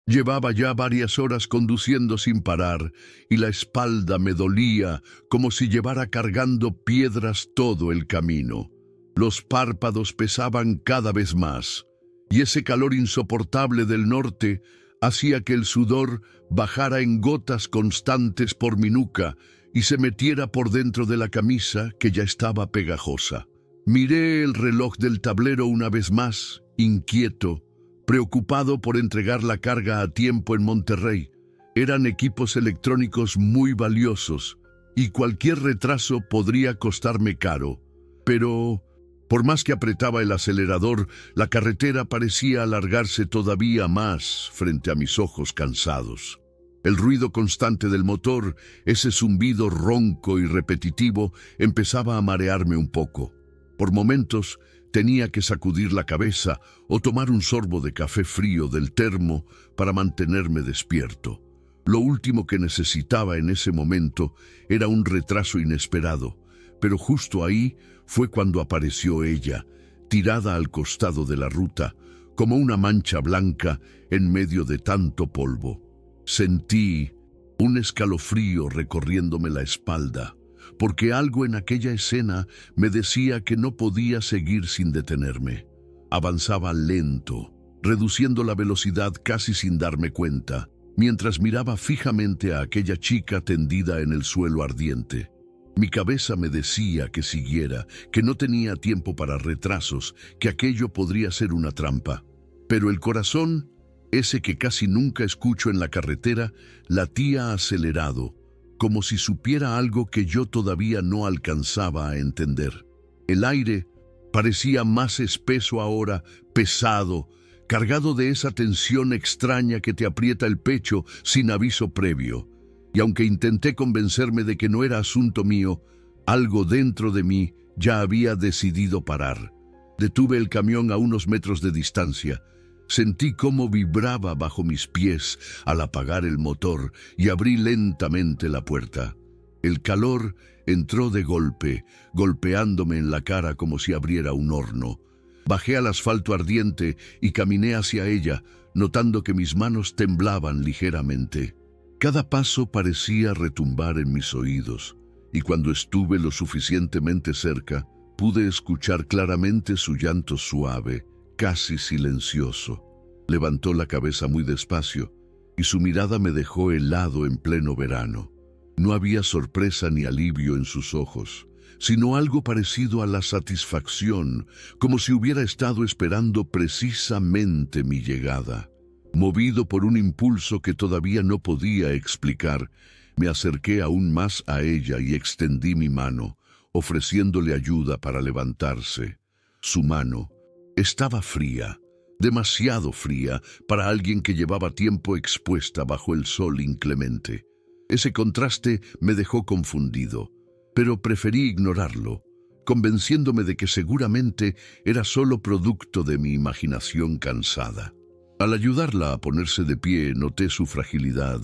Llevaba ya varias horas conduciendo sin parar, y la espalda me dolía como si llevara cargando piedras todo el camino. Los párpados pesaban cada vez más, y ese calor insoportable del norte hacía que el sudor bajara en gotas constantes por mi nuca y se metiera por dentro de la camisa, que ya estaba pegajosa. Miré el reloj del tablero una vez más, inquieto, preocupado por entregar la carga a tiempo en Monterrey. Eran equipos electrónicos muy valiosos, y cualquier retraso podría costarme caro. Pero, por más que apretaba el acelerador, la carretera parecía alargarse todavía más frente a mis ojos cansados. El ruido constante del motor, ese zumbido ronco y repetitivo, empezaba a marearme un poco. Por momentos tenía que sacudir la cabeza o tomar un sorbo de café frío del termo para mantenerme despierto. Lo último que necesitaba en ese momento era un retraso inesperado, pero justo ahí fue cuando apareció ella, tirada al costado de la ruta, como una mancha blanca en medio de tanto polvo. Sentí un escalofrío recorriéndome la espalda, porque algo en aquella escena me decía que no podía seguir sin detenerme. Avanzaba lento, reduciendo la velocidad casi sin darme cuenta, mientras miraba fijamente a aquella chica tendida en el suelo ardiente. Mi cabeza me decía que siguiera, que no tenía tiempo para retrasos, que aquello podría ser una trampa. Pero el corazón, ese que casi nunca escucho en la carretera, latía acelerado, como si supiera algo que yo todavía no alcanzaba a entender. El aire parecía más espeso ahora, pesado, cargado de esa tensión extraña que te aprieta el pecho sin aviso previo. Y aunque intenté convencerme de que no era asunto mío, algo dentro de mí ya había decidido parar. Detuve el camión a unos metros de distancia. Sentí cómo vibraba bajo mis pies al apagar el motor y abrí lentamente la puerta. El calor entró de golpe, golpeándome en la cara como si abriera un horno. Bajé al asfalto ardiente y caminé hacia ella, notando que mis manos temblaban ligeramente. Cada paso parecía retumbar en mis oídos, y cuando estuve lo suficientemente cerca, pude escuchar claramente su llanto suave, casi silencioso. Levantó la cabeza muy despacio, y su mirada me dejó helado en pleno verano. No había sorpresa ni alivio en sus ojos, sino algo parecido a la satisfacción, como si hubiera estado esperando precisamente mi llegada. Movido por un impulso que todavía no podía explicar, me acerqué aún más a ella y extendí mi mano, ofreciéndole ayuda para levantarse. Su mano estaba fría, demasiado fría para alguien que llevaba tiempo expuesta bajo el sol inclemente. Ese contraste me dejó confundido, pero preferí ignorarlo, convenciéndome de que seguramente era solo producto de mi imaginación cansada. Al ayudarla a ponerse de pie, noté su fragilidad.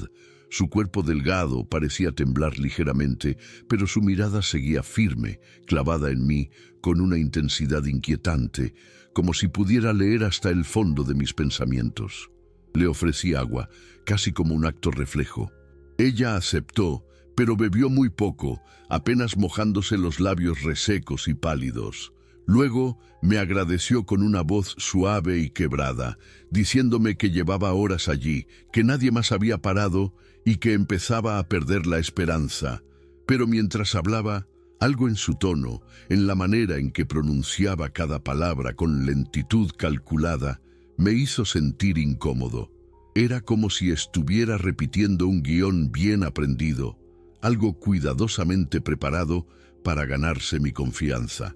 Su cuerpo delgado parecía temblar ligeramente, pero su mirada seguía firme, clavada en mí, con una intensidad inquietante, como si pudiera leer hasta el fondo de mis pensamientos. Le ofrecí agua, casi como un acto reflejo. Ella aceptó, pero bebió muy poco, apenas mojándose los labios resecos y pálidos. Luego me agradeció con una voz suave y quebrada, diciéndome que llevaba horas allí, que nadie más había parado y que empezaba a perder la esperanza. Pero mientras hablaba, algo en su tono, en la manera en que pronunciaba cada palabra con lentitud calculada, me hizo sentir incómodo. Era como si estuviera repitiendo un guión bien aprendido, algo cuidadosamente preparado para ganarse mi confianza.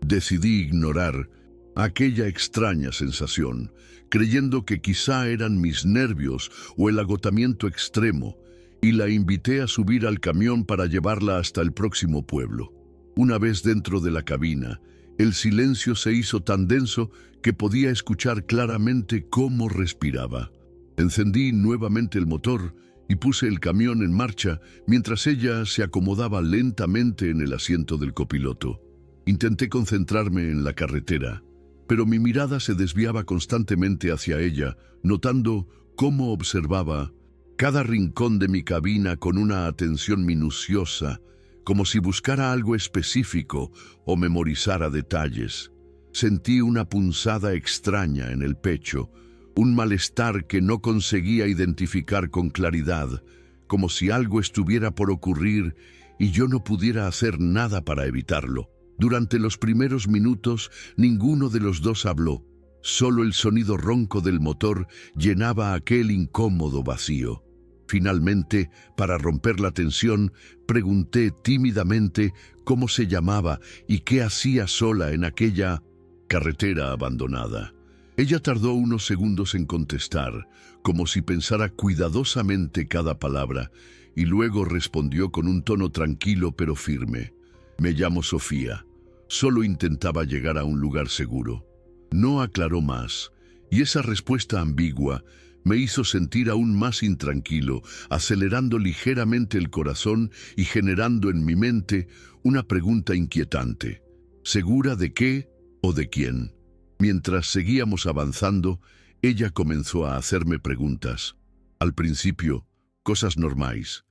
Decidí ignorar aquella extraña sensación, creyendo que quizá eran mis nervios o el agotamiento extremo, y la invité a subir al camión para llevarla hasta el próximo pueblo. Una vez dentro de la cabina, el silencio se hizo tan denso que podía escuchar claramente cómo respiraba. Encendí nuevamente el motor y puse el camión en marcha mientras ella se acomodaba lentamente en el asiento del copiloto. Intenté concentrarme en la carretera, pero mi mirada se desviaba constantemente hacia ella, notando cómo observaba cada rincón de mi cabina con una atención minuciosa, como si buscara algo específico o memorizara detalles. Sentí una punzada extraña en el pecho, un malestar que no conseguía identificar con claridad, como si algo estuviera por ocurrir y yo no pudiera hacer nada para evitarlo. Durante los primeros minutos, ninguno de los dos habló. Solo el sonido ronco del motor llenaba aquel incómodo vacío. Finalmente, para romper la tensión, pregunté tímidamente cómo se llamaba y qué hacía sola en aquella carretera abandonada. Ella tardó unos segundos en contestar, como si pensara cuidadosamente cada palabra, y luego respondió con un tono tranquilo pero firme. Me llamo Sofía. Solo intentaba llegar a un lugar seguro. No aclaró más, y esa respuesta ambigua me hizo sentir aún más intranquilo, acelerando ligeramente el corazón y generando en mi mente una pregunta inquietante. ¿Segura de qué o de quién? Mientras seguíamos avanzando, ella comenzó a hacerme preguntas. Al principio, cosas normales.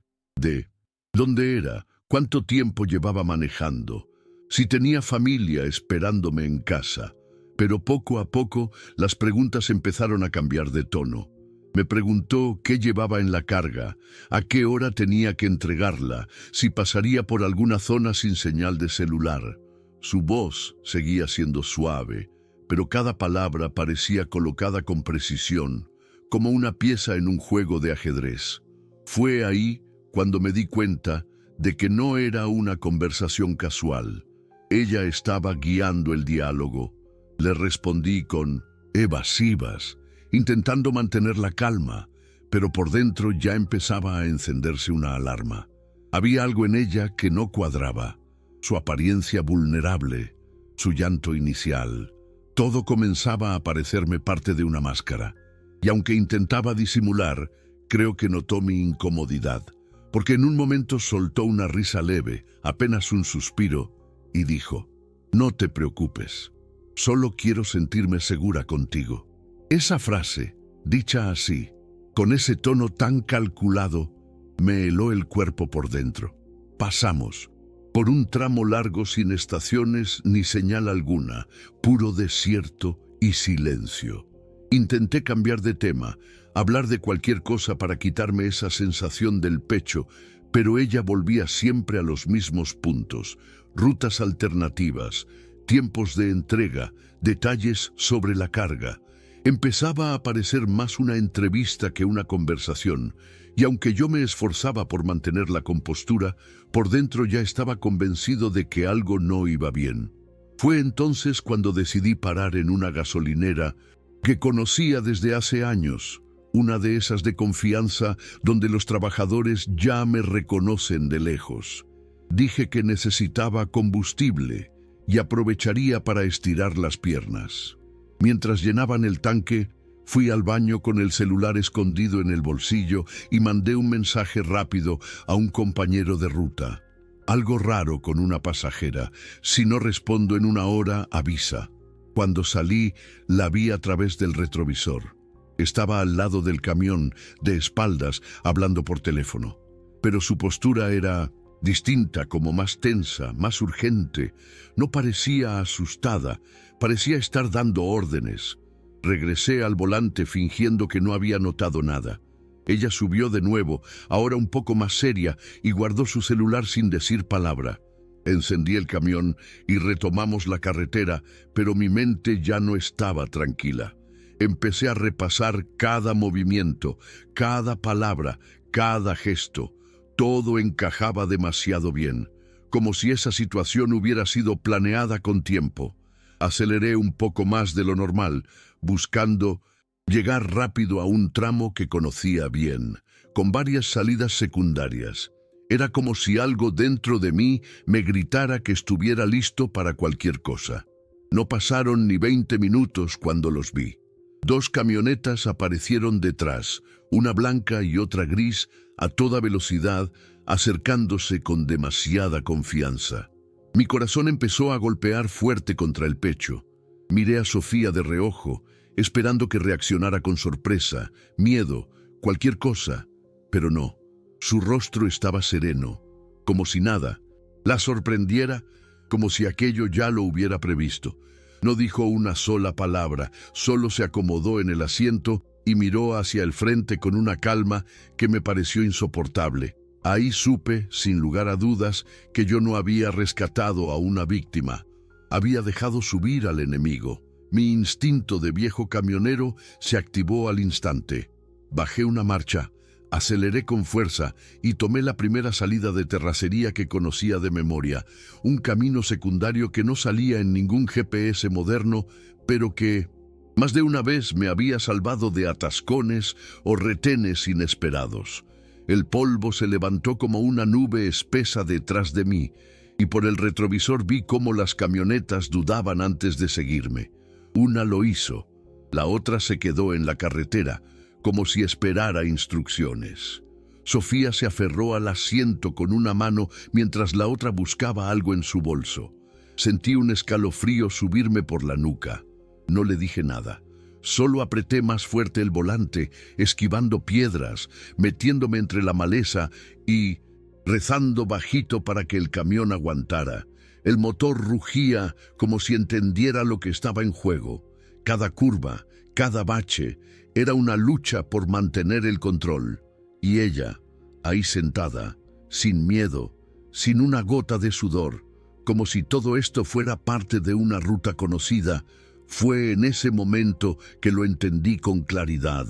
¿Dónde era? ¿Cuánto tiempo llevaba manejando? Si tenía familia esperándome en casa. Pero poco a poco las preguntas empezaron a cambiar de tono. Me preguntó qué llevaba en la carga, a qué hora tenía que entregarla, si pasaría por alguna zona sin señal de celular. Su voz seguía siendo suave, pero cada palabra parecía colocada con precisión, como una pieza en un juego de ajedrez. Fue ahí cuando me di cuenta de que no era una conversación casual. Ella estaba guiando el diálogo. Le respondí con evasivas, intentando mantener la calma, pero por dentro ya empezaba a encenderse una alarma. Había algo en ella que no cuadraba. Su apariencia vulnerable, su llanto inicial. Todo comenzaba a parecerme parte de una máscara. Y aunque intentaba disimular, creo que notó mi incomodidad, porque en un momento soltó una risa leve, apenas un suspiro, y dijo: «No te preocupes, solo quiero sentirme segura contigo». Esa frase, dicha así, con ese tono tan calculado, me heló el cuerpo por dentro. Pasamos por un tramo largo sin estaciones ni señal alguna, puro desierto y silencio. Intenté cambiar de tema, hablar de cualquier cosa para quitarme esa sensación del pecho, pero ella volvía siempre a los mismos puntos: rutas alternativas, tiempos de entrega, detalles sobre la carga. Empezaba a parecer más una entrevista que una conversación, y aunque yo me esforzaba por mantener la compostura, por dentro ya estaba convencido de que algo no iba bien. Fue entonces cuando decidí parar en una gasolinera que conocía desde hace años, una de esas de confianza donde los trabajadores ya me reconocen de lejos. Dije que necesitaba combustible y aprovecharía para estirar las piernas. Mientras llenaban el tanque, fui al baño con el celular escondido en el bolsillo y mandé un mensaje rápido a un compañero de ruta. Algo raro con una pasajera. Si no respondo en una hora, avisa. Cuando salí, la vi a través del retrovisor. Estaba al lado del camión, de espaldas, hablando por teléfono. Pero su postura era distinta, como más tensa, más urgente. No parecía asustada, parecía estar dando órdenes. Regresé al volante fingiendo que no había notado nada. Ella subió de nuevo, ahora un poco más seria, y guardó su celular sin decir palabra. Encendí el camión y retomamos la carretera, pero mi mente ya no estaba tranquila. Empecé a repasar cada movimiento, cada palabra, cada gesto. Todo encajaba demasiado bien, como si esa situación hubiera sido planeada con tiempo. Aceleré un poco más de lo normal, buscando llegar rápido a un tramo que conocía bien, con varias salidas secundarias. Era como si algo dentro de mí me gritara que estuviera listo para cualquier cosa. No pasaron ni 20 minutos cuando los vi. 2 camionetas aparecieron detrás, una blanca y otra gris, a toda velocidad, acercándose con demasiada confianza. Mi corazón empezó a golpear fuerte contra el pecho. Miré a Sofía de reojo esperando que reaccionara con sorpresa, miedo, cualquier cosa, pero no. Su rostro estaba sereno, como si nada la sorprendiera, como si aquello ya lo hubiera previsto. No dijo una sola palabra, solo se acomodó en el asiento y miró hacia el frente con una calma que me pareció insoportable. Ahí supe, sin lugar a dudas, que yo no había rescatado a una víctima. Había dejado subir al enemigo. Mi instinto de viejo camionero se activó al instante. Bajé una marcha, aceleré con fuerza y tomé la primera salida de terracería que conocía de memoria, un camino secundario que no salía en ningún GPS moderno, pero que más de una vez me había salvado de atascones o retenes inesperados. El polvo se levantó como una nube espesa detrás de mí, y por el retrovisor vi cómo las camionetas dudaban antes de seguirme. Una lo hizo, la otra se quedó en la carretera, como si esperara instrucciones. Sofía se aferró al asiento con una mano mientras la otra buscaba algo en su bolso. Sentí un escalofrío subirme por la nuca. No le dije nada. Solo apreté más fuerte el volante, esquivando piedras, metiéndome entre la maleza y rezando bajito para que el camión aguantara. El motor rugía como si entendiera lo que estaba en juego. Cada curva, cada bache, era una lucha por mantener el control. Y ella, ahí sentada, sin miedo, sin una gota de sudor, como si todo esto fuera parte de una ruta conocida. Fue en ese momento que lo entendí con claridad.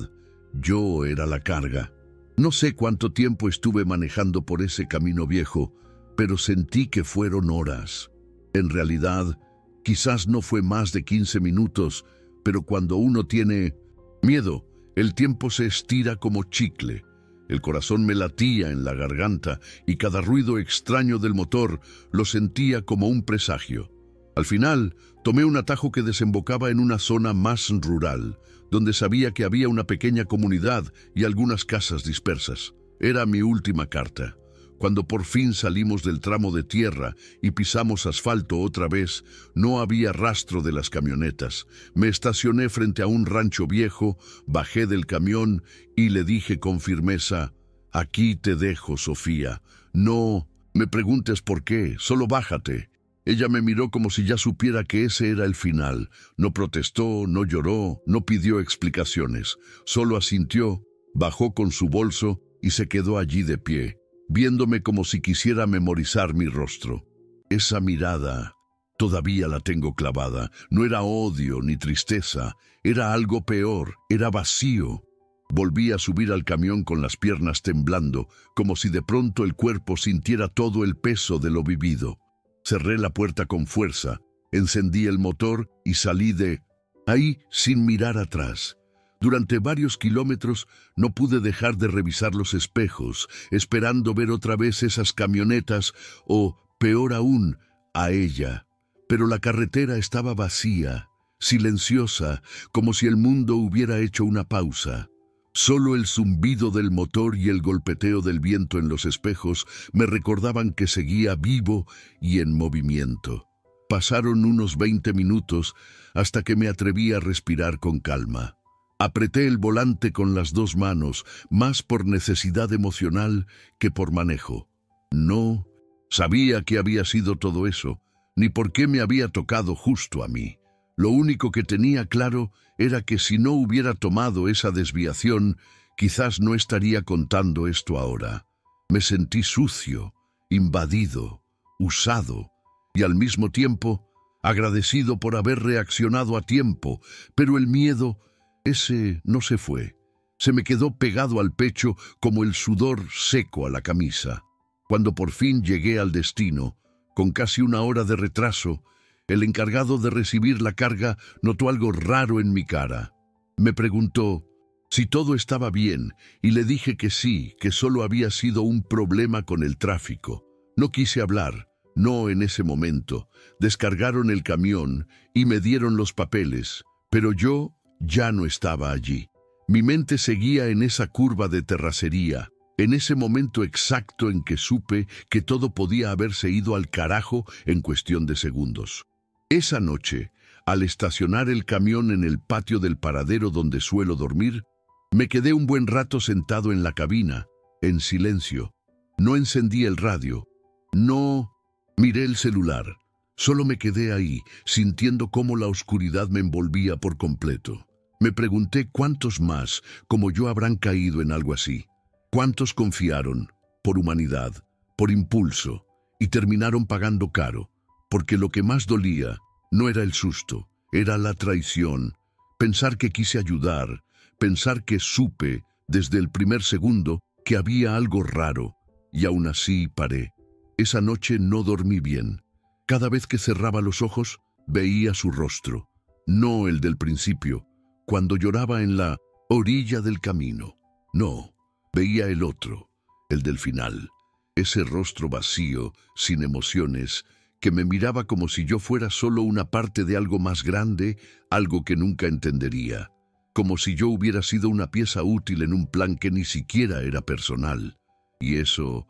Yo era la carga. No sé cuánto tiempo estuve manejando por ese camino viejo, pero sentí que fueron horas. En realidad, quizás no fue más de 15 minutos, pero cuando uno tiene miedo, el tiempo se estira como chicle. El corazón me latía en la garganta y cada ruido extraño del motor lo sentía como un presagio. Al final, tomé un atajo que desembocaba en una zona más rural, donde sabía que había una pequeña comunidad y algunas casas dispersas. Era mi última carta. Cuando por fin salimos del tramo de tierra y pisamos asfalto otra vez, no había rastro de las camionetas. Me estacioné frente a un rancho viejo, bajé del camión y le dije con firmeza: «Aquí te dejo, Sofía. No me preguntes por qué, solo bájate». Ella me miró como si ya supiera que ese era el final. No protestó, no lloró, no pidió explicaciones. Solo asintió, bajó con su bolso y se quedó allí de pie, viéndome como si quisiera memorizar mi rostro. Esa mirada todavía la tengo clavada. No era odio ni tristeza, era algo peor, era vacío. Volví a subir al camión con las piernas temblando, como si de pronto el cuerpo sintiera todo el peso de lo vivido. Cerré la puerta con fuerza, encendí el motor y salí de ahí sin mirar atrás. Durante varios kilómetros no pude dejar de revisar los espejos, esperando ver otra vez esas camionetas o, peor aún, a ella. Pero la carretera estaba vacía, silenciosa, como si el mundo hubiera hecho una pausa. Solo el zumbido del motor y el golpeteo del viento en los espejos me recordaban que seguía vivo y en movimiento. Pasaron unos 20 minutos hasta que me atreví a respirar con calma. Apreté el volante con las dos manos, más por necesidad emocional que por manejo. No sabía qué había sido todo eso, ni por qué me había tocado justo a mí. Lo único que tenía claro era que si no hubiera tomado esa desviación, quizás no estaría contando esto ahora. Me sentí sucio, invadido, usado, y al mismo tiempo agradecido por haber reaccionado a tiempo, pero el miedo, ese no se fue. Se me quedó pegado al pecho como el sudor seco a la camisa. Cuando por fin llegué al destino, con casi una hora de retraso, el encargado de recibir la carga notó algo raro en mi cara. Me preguntó si todo estaba bien y le dije que sí, que solo había sido un problema con el tráfico. No quise hablar, no en ese momento. Descargaron el camión y me dieron los papeles, pero yo ya no estaba allí. Mi mente seguía en esa curva de terracería, en ese momento exacto en que supe que todo podía haberse ido al carajo en cuestión de segundos. Esa noche, al estacionar el camión en el patio del paradero donde suelo dormir, me quedé un buen rato sentado en la cabina, en silencio. No encendí el radio, no miré el celular. Solo me quedé ahí, sintiendo cómo la oscuridad me envolvía por completo. Me pregunté cuántos más, como yo, habrán caído en algo así. ¿Cuántos confiaron, por humanidad, por impulso, y terminaron pagando caro? Porque lo que más dolía no era el susto, era la traición. Pensar que quise ayudar, pensar que supe, desde el primer segundo, que había algo raro, y aún así paré. Esa noche no dormí bien. Cada vez que cerraba los ojos, veía su rostro, no el del principio, cuando lloraba en la orilla del camino. No, veía el otro, el del final, ese rostro vacío, sin emociones, que me miraba como si yo fuera solo una parte de algo más grande, algo que nunca entendería, como si yo hubiera sido una pieza útil en un plan que ni siquiera era personal. Y eso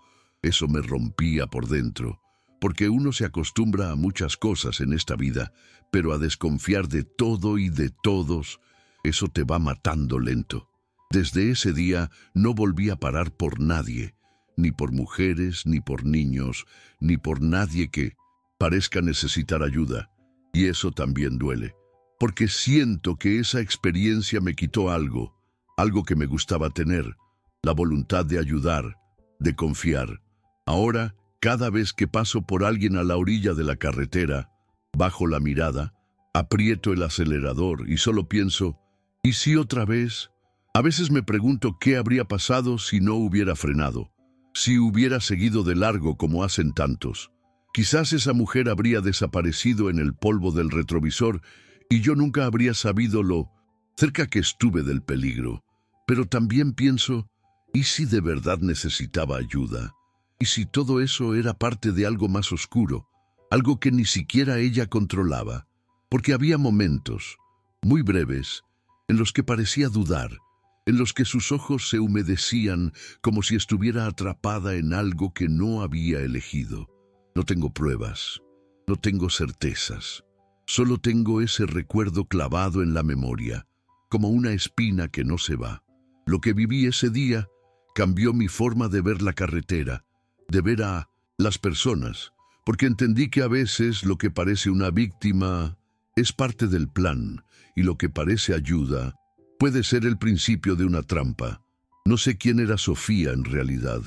me rompía por dentro, porque uno se acostumbra a muchas cosas en esta vida, pero a desconfiar de todo y de todos, eso te va matando lento. Desde ese día no volví a parar por nadie, ni por mujeres, ni por niños, ni por nadie que parezca necesitar ayuda. Y eso también duele, porque siento que esa experiencia me quitó algo que me gustaba tener, la voluntad de ayudar, de confiar. Ahora, cada vez que paso por alguien a la orilla de la carretera, bajo la mirada, aprieto el acelerador y solo pienso, ¿y si otra vez? A veces me pregunto qué habría pasado si no hubiera frenado, si hubiera seguido de largo como hacen tantos. Quizás esa mujer habría desaparecido en el polvo del retrovisor y yo nunca habría sabido lo cerca que estuve del peligro. Pero también pienso, ¿y si de verdad necesitaba ayuda? ¿Y si todo eso era parte de algo más oscuro, algo que ni siquiera ella controlaba? Porque había momentos, muy breves, en los que parecía dudar, en los que sus ojos se humedecían como si estuviera atrapada en algo que no había elegido. No tengo pruebas, no tengo certezas, solo tengo ese recuerdo clavado en la memoria, como una espina que no se va. Lo que viví ese día cambió mi forma de ver la carretera, de ver a las personas, porque entendí que a veces lo que parece una víctima es parte del plan, y lo que parece ayuda puede ser el principio de una trampa. No sé quién era Sofía en realidad,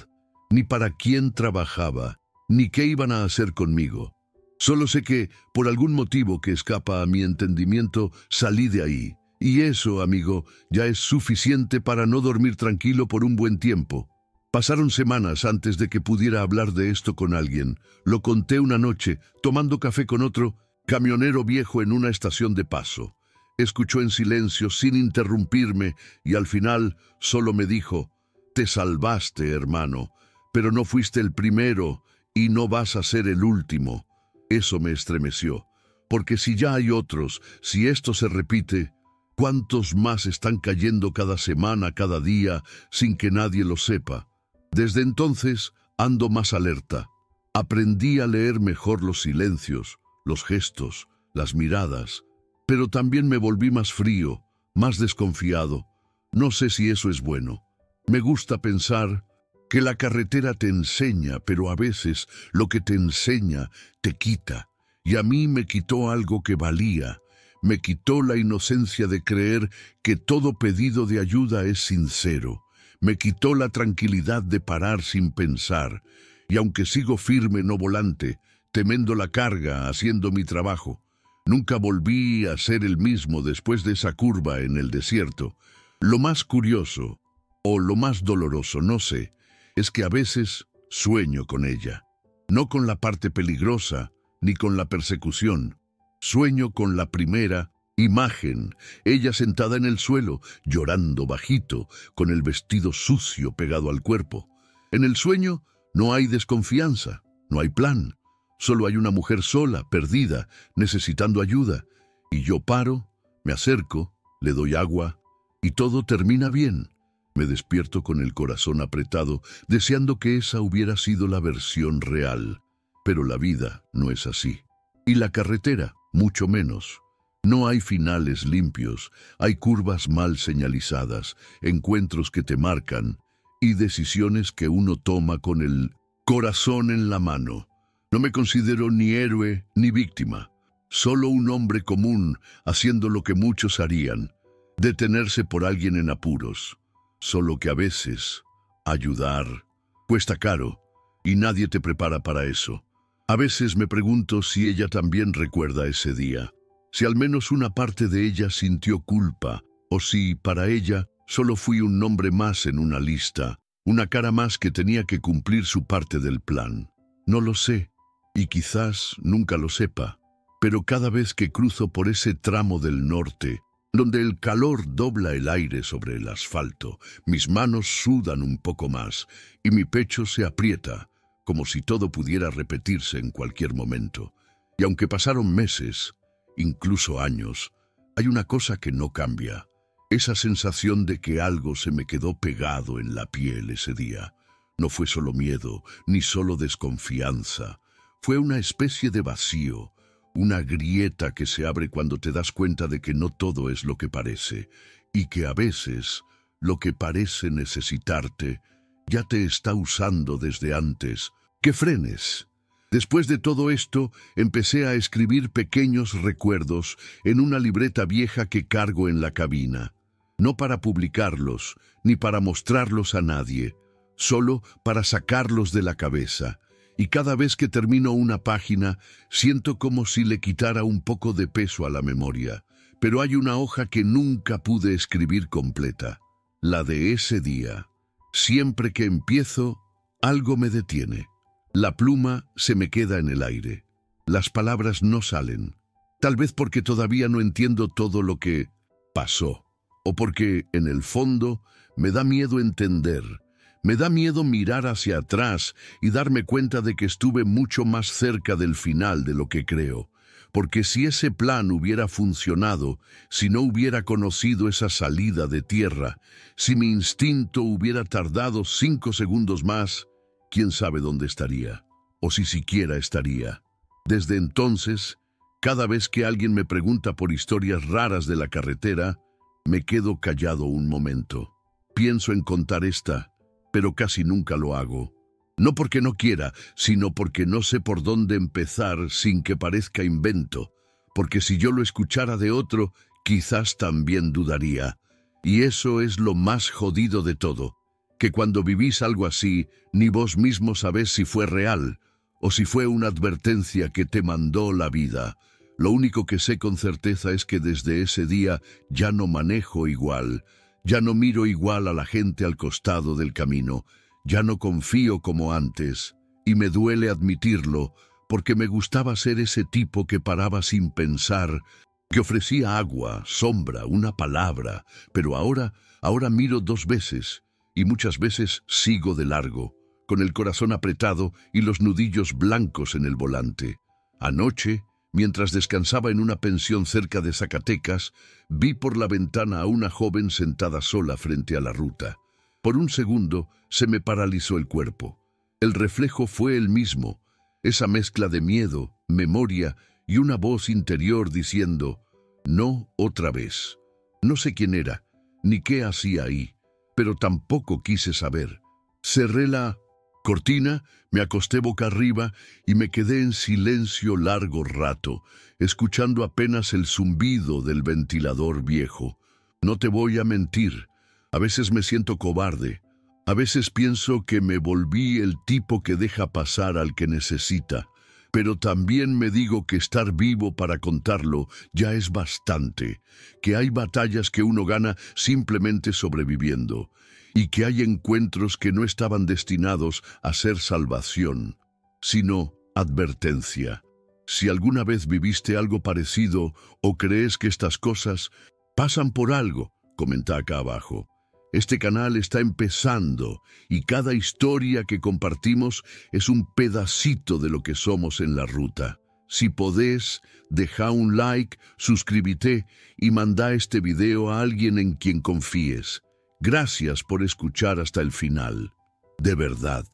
ni para quién trabajaba, ni qué iban a hacer conmigo. Solo sé que, por algún motivo que escapa a mi entendimiento, salí de ahí. Y eso, amigo, ya es suficiente para no dormir tranquilo por un buen tiempo. Pasaron semanas antes de que pudiera hablar de esto con alguien. Lo conté una noche, tomando café con otro camionero viejo en una estación de paso. Escuchó en silencio, sin interrumpirme, y al final solo me dijo, «Te salvaste, hermano, pero no fuiste el primero y no vas a ser el último». Eso me estremeció, porque si ya hay otros, si esto se repite, ¿cuántos más están cayendo cada semana, cada día, sin que nadie lo sepa? Desde entonces ando más alerta. Aprendí a leer mejor los silencios, los gestos, las miradas, pero también me volví más frío, más desconfiado. No sé si eso es bueno. Me gusta pensar que la carretera te enseña, pero a veces lo que te enseña te quita. Y a mí me quitó algo que valía. Me quitó la inocencia de creer que todo pedido de ayuda es sincero. Me quitó la tranquilidad de parar sin pensar. Y aunque sigo firme no volante, temendo la carga, haciendo mi trabajo, nunca volví a ser el mismo después de esa curva en el desierto. Lo más curioso, o lo más doloroso, no sé, es que a veces sueño con ella. No con la parte peligrosa, ni con la persecución. Sueño con la primera imagen, ella sentada en el suelo, llorando bajito, con el vestido sucio pegado al cuerpo. En el sueño no hay desconfianza, no hay plan. Solo hay una mujer sola, perdida, necesitando ayuda. Y yo paro, me acerco, le doy agua, y todo termina bien. Me despierto con el corazón apretado, deseando que esa hubiera sido la versión real. Pero la vida no es así. Y la carretera, mucho menos. No hay finales limpios, hay curvas mal señalizadas, encuentros que te marcan y decisiones que uno toma con el corazón en la mano. No me considero ni héroe ni víctima, solo un hombre común haciendo lo que muchos harían, detenerse por alguien en apuros. Solo que a veces ayudar cuesta caro y nadie te prepara para eso. A veces me pregunto si ella también recuerda ese día, si al menos una parte de ella sintió culpa, o si para ella solo fui un nombre más en una lista, una cara más que tenía que cumplir su parte del plan. No lo sé, y quizás nunca lo sepa, pero cada vez que cruzo por ese tramo del norte, donde el calor dobla el aire sobre el asfalto, mis manos sudan un poco más y mi pecho se aprieta, como si todo pudiera repetirse en cualquier momento. Y aunque pasaron meses, incluso años, hay una cosa que no cambia, esa sensación de que algo se me quedó pegado en la piel ese día. No fue solo miedo, ni solo desconfianza, fue una especie de vacío, una grieta que se abre cuando te das cuenta de que no todo es lo que parece, y que a veces lo que parece necesitarte ya te está usando desde antes que frenes. Después de todo esto, empecé a escribir pequeños recuerdos en una libreta vieja que cargo en la cabina. No para publicarlos, ni para mostrarlos a nadie, solo para sacarlos de la cabeza. Y cada vez que termino una página, siento como si le quitara un poco de peso a la memoria. Pero hay una hoja que nunca pude escribir completa, la de ese día. Siempre que empiezo, algo me detiene. La pluma se me queda en el aire. Las palabras no salen. Tal vez porque todavía no entiendo todo lo que pasó. O porque, en el fondo, me da miedo entender. Me da miedo mirar hacia atrás y darme cuenta de que estuve mucho más cerca del final de lo que creo. Porque si ese plan hubiera funcionado, si no hubiera conocido esa salida de tierra, si mi instinto hubiera tardado 5 segundos más, quién sabe dónde estaría, o si siquiera estaría. Desde entonces, cada vez que alguien me pregunta por historias raras de la carretera, me quedo callado un momento. Pienso en contar esta, pero casi nunca lo hago. No porque no quiera, sino porque no sé por dónde empezar sin que parezca invento, porque si yo lo escuchara de otro, quizás también dudaría. Y eso es lo más jodido de todo, que cuando vivís algo así, ni vos mismo sabés si fue real, o si fue una advertencia que te mandó la vida. Lo único que sé con certeza es que desde ese día ya no manejo igual, ya no miro igual a la gente al costado del camino, ya no confío como antes, y me duele admitirlo, porque me gustaba ser ese tipo que paraba sin pensar, que ofrecía agua, sombra, una palabra, pero ahora miro 2 veces, y muchas veces sigo de largo, con el corazón apretado y los nudillos blancos en el volante. Anoche, mientras descansaba en una pensión cerca de Zacatecas, vi por la ventana a una joven sentada sola frente a la ruta. Por un segundo se me paralizó el cuerpo. El reflejo fue el mismo, esa mezcla de miedo, memoria y una voz interior diciendo, no otra vez. No sé quién era, ni qué hacía ahí, pero tampoco quise saber. Cerré la cortina, me acosté boca arriba y me quedé en silencio largo rato, escuchando apenas el zumbido del ventilador viejo. No te voy a mentir, a veces me siento cobarde, a veces pienso que me volví el tipo que deja pasar al que necesita, pero también me digo que estar vivo para contarlo ya es bastante, que hay batallas que uno gana simplemente sobreviviendo, y que hay encuentros que no estaban destinados a ser salvación, sino advertencia. Si alguna vez viviste algo parecido o crees que estas cosas pasan por algo, comenta acá abajo. Este canal está empezando y cada historia que compartimos es un pedacito de lo que somos en la ruta. Si podés, deja un like, suscríbete y manda este video a alguien en quien confíes. Gracias por escuchar hasta el final. De verdad.